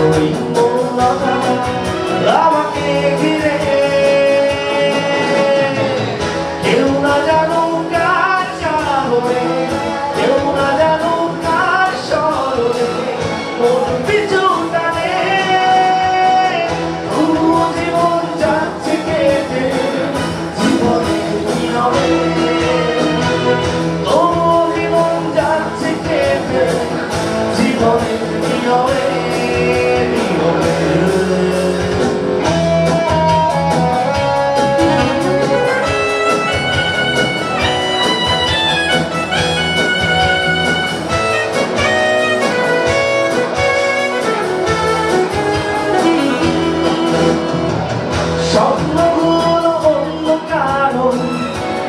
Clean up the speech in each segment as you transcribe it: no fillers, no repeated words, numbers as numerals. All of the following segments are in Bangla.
ওই মৌনতা আমাকে ঘিরে। কেউ না জানুক কার চাহনে, কেউ না জানুক কার স্মরণে মন পিছু টানে। জীবন যাচ্ছে কেটে জীবনের নিয়মে, জীবন যাচ্ছে কেটে জীবনের নিয়মে। স্বপ্নগুলো অন্য কারো,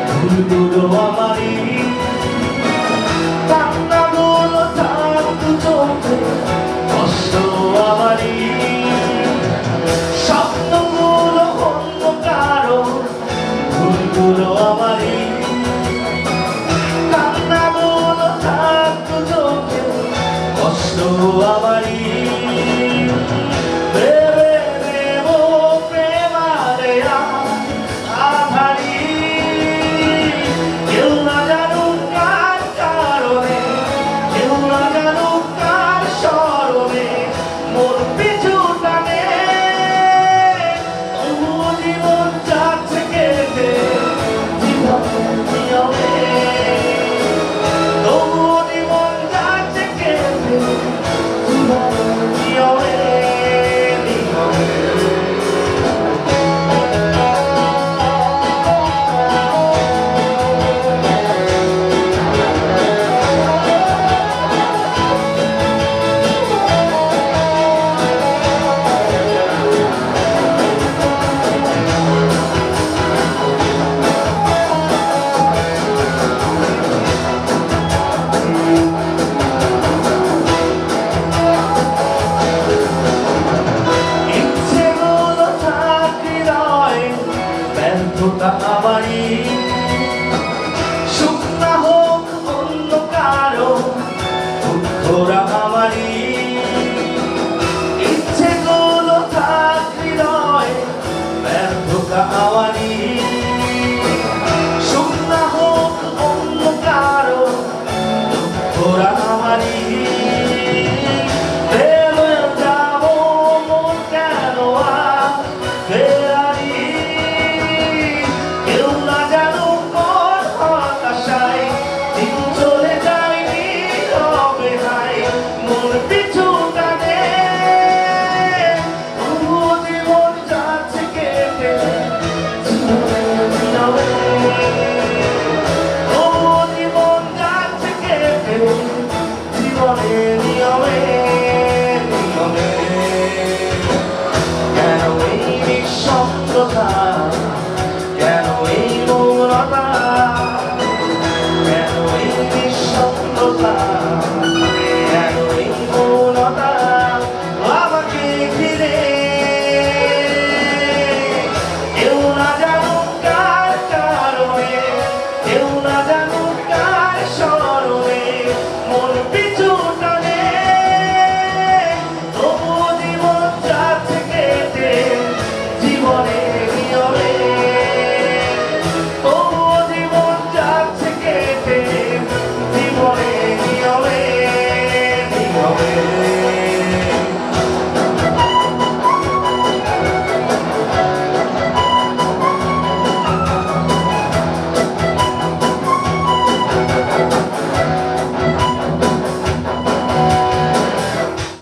ভুলগুলো আমারই, কান্নাগুলো তার দু চোখে, কষ্ট আমারই। স্বপ্নগুলো অন্য কারো, ভুলগুলো আমারই, কান্নাগুলো তার দু চোখে, কষ্ট আমারই। আমারই সুখ না হোক অন্য কারো, দুঃখরা আমারই। ইচ্ছেগুলো থাক হৃদয়, ব্যর্থতা আমারই। সুখ না হোক অন্য কারো, দুঃখরা আমারই। যাবো মন কেন আর ফেরারি, কেন এই মৌনতা, কেন এই নিঃশব্দতা, কেন এই মৌনতা আমাকে ঘিরে। কেউ না জানুক কার কারণে, কেউ না জানুক কার স্মরণে মন পিছু টানে। তবু জীবন যাচ্ছে কেটে জীবনের নিয়মে।